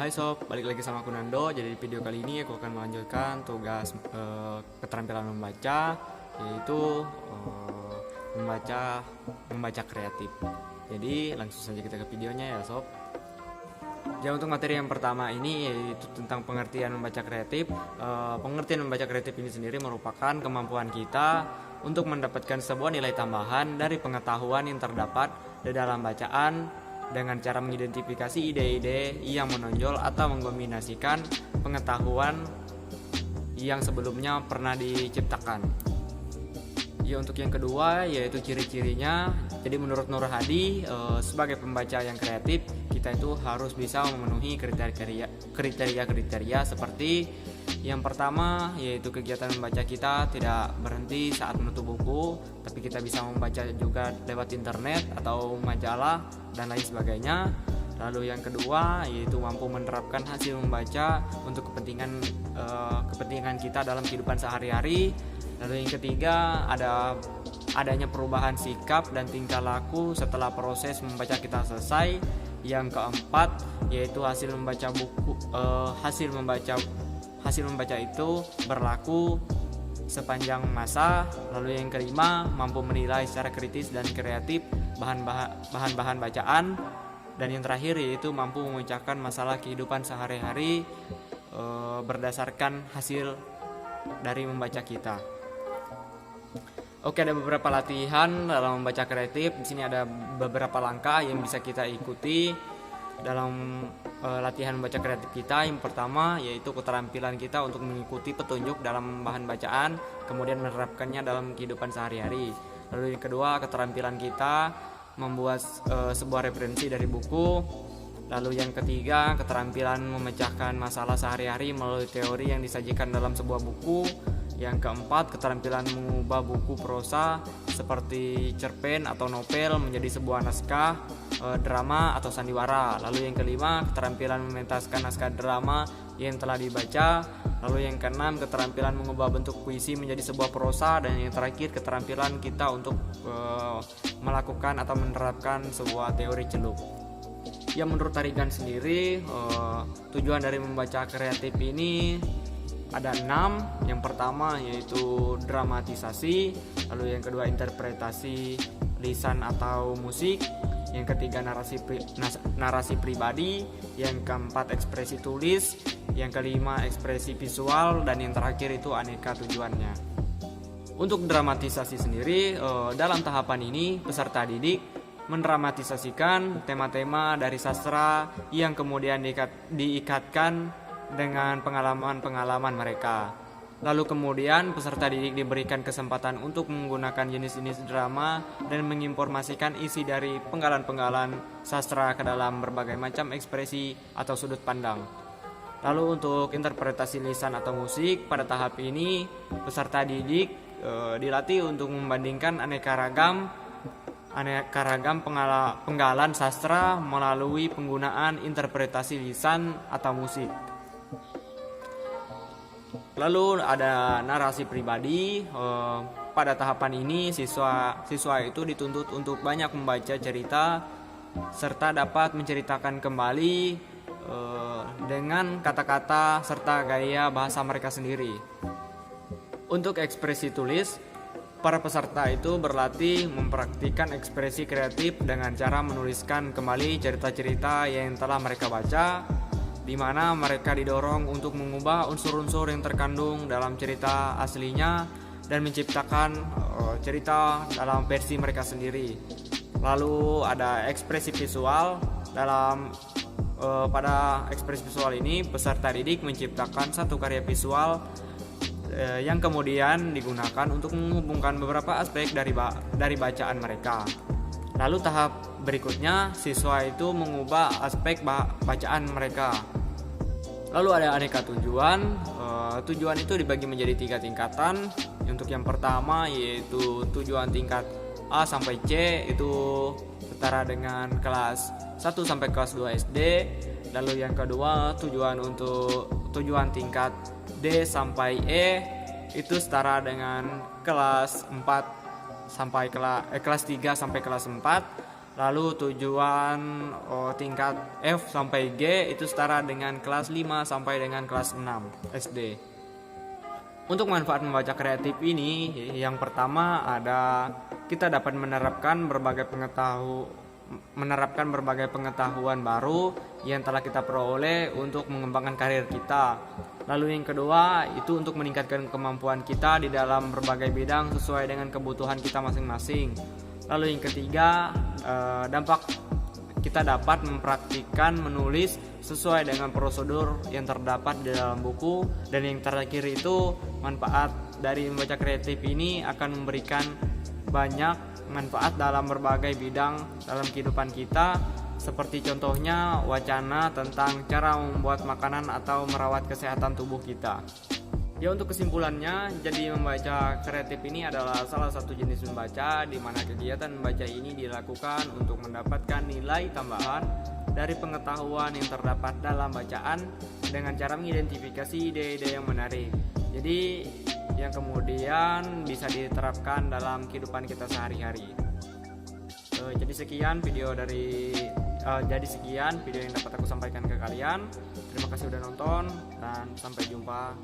Hai sob, balik lagi sama aku Nando. Jadi di video kali ini aku akan melanjutkan tugas keterampilan membaca, yaitu membaca kreatif. Jadi langsung saja kita ke videonya ya sob. Jadi untuk materi yang pertama ini yaitu tentang pengertian membaca kreatif. Pengertian membaca kreatif ini sendiri merupakan kemampuan kita untuk mendapatkan sebuah nilai tambahan dari pengetahuan yang terdapat di dalam bacaan, dengan cara mengidentifikasi ide-ide yang menonjol atau mengkombinasikan pengetahuan yang sebelumnya pernah diciptakan. Ya, untuk yang kedua yaitu ciri-cirinya. Jadi menurut Nur Hadi, sebagai pembaca yang kreatif, kita itu harus bisa memenuhi kriteria seperti yang pertama yaitu kegiatan membaca kita tidak berhenti saat menutup buku, tapi kita bisa membaca juga lewat internet atau majalah dan lain sebagainya. Lalu yang kedua yaitu mampu menerapkan hasil membaca untuk kepentingan kita dalam kehidupan sehari-hari. Lalu yang ketiga adanya perubahan sikap dan tingkah laku setelah proses membaca kita selesai. Yang keempat yaitu hasil membaca itu berlaku sepanjang masa. Lalu yang kelima mampu menilai secara kritis dan kreatif bahan-bahan bacaan. Dan yang terakhir yaitu mampu memecahkan masalah kehidupan sehari-hari berdasarkan hasil dari membaca kita. Oke, ada beberapa latihan dalam membaca kreatif. Di sini ada beberapa langkah yang bisa kita ikuti dalam latihan membaca kreatif kita. Yang pertama yaitu keterampilan kita untuk mengikuti petunjuk dalam bahan bacaan, kemudian menerapkannya dalam kehidupan sehari-hari. Lalu yang kedua, keterampilan kita membuat sebuah referensi dari buku. Lalu yang ketiga, keterampilan memecahkan masalah sehari-hari melalui teori yang disajikan dalam sebuah buku. Yang keempat, keterampilan mengubah buku prosa seperti cerpen atau novel menjadi sebuah naskah drama atau sandiwara. Lalu yang kelima, keterampilan mementaskan naskah drama yang telah dibaca. Lalu yang keenam, keterampilan mengubah bentuk puisi menjadi sebuah prosa. Dan yang terakhir, keterampilan kita untuk melakukan atau menerapkan sebuah teori celup. Ya, menurut Tarigan sendiri, tujuan dari membaca kreatif ini ada 6. Yang pertama yaitu dramatisasi, lalu yang kedua interpretasi lisan atau musik, yang ketiga narasi pribadi, yang keempat ekspresi tulis, yang kelima ekspresi visual, dan yang terakhir itu aneka tujuannya. Untuk dramatisasi sendiri, dalam tahapan ini peserta didik mendramatisasikan tema-tema dari sastra yang kemudian diikatkan dengan pengalaman-pengalaman mereka. Lalu kemudian peserta didik diberikan kesempatan untuk menggunakan jenis-jenis drama dan menginformasikan isi dari penggalan-penggalan sastra ke dalam berbagai macam ekspresi atau sudut pandang. Lalu untuk interpretasi lisan atau musik, pada tahap ini peserta didik dilatih untuk membandingkan aneka ragam penggalan sastra melalui penggunaan interpretasi lisan atau musik. Lalu ada narasi pribadi. Pada tahapan ini siswa itu dituntut untuk banyak membaca cerita serta dapat menceritakan kembali dengan kata-kata serta gaya bahasa mereka sendiri. Untuk ekspresi tulis, para peserta itu berlatih mempraktikkan ekspresi kreatif dengan cara menuliskan kembali cerita-cerita yang telah mereka baca, di mana mereka didorong untuk mengubah unsur-unsur yang terkandung dalam cerita aslinya dan menciptakan cerita dalam versi mereka sendiri. Lalu ada ekspresi visual. Pada ekspresi visual ini peserta didik menciptakan satu karya visual yang kemudian digunakan untuk menghubungkan beberapa aspek dari bacaan mereka. Lalu tahap berikutnya siswa itu mengubah aspek bacaan mereka. Lalu ada aneka tujuan. Tujuan itu dibagi menjadi 3 tingkatan. Untuk yang pertama yaitu tujuan tingkat A sampai C, itu setara dengan kelas 1 sampai kelas 2 SD. Lalu yang kedua tujuan tingkat D sampai E, itu setara dengan kelas 4 sampai kelas 3 sampai kelas 4. Lalu tujuan tingkat F sampai G itu setara dengan kelas 5 sampai dengan kelas 6 SD. Untuk manfaat membaca kreatif ini, yang pertama ada kita dapat menerapkan berbagai pengetahuan baru yang telah kita peroleh untuk mengembangkan karir kita. Lalu yang kedua itu untuk meningkatkan kemampuan kita di dalam berbagai bidang sesuai dengan kebutuhan kita masing-masing. Lalu yang ketiga, dampak kita dapat mempraktikkan menulis sesuai dengan prosedur yang terdapat di dalam buku. Dan yang terakhir itu, manfaat dari membaca kreatif ini akan memberikan banyak manfaat dalam berbagai bidang dalam kehidupan kita, seperti contohnya wacana tentang cara membuat makanan atau merawat kesehatan tubuh kita. Ya, untuk kesimpulannya, jadi membaca kreatif ini adalah salah satu jenis membaca di mana kegiatan membaca ini dilakukan untuk mendapatkan nilai tambahan dari pengetahuan yang terdapat dalam bacaan dengan cara mengidentifikasi ide-ide yang menarik. Jadi yang kemudian bisa diterapkan dalam kehidupan kita sehari-hari. Jadi sekian video yang dapat aku sampaikan ke kalian. Terima kasih sudah nonton dan sampai jumpa.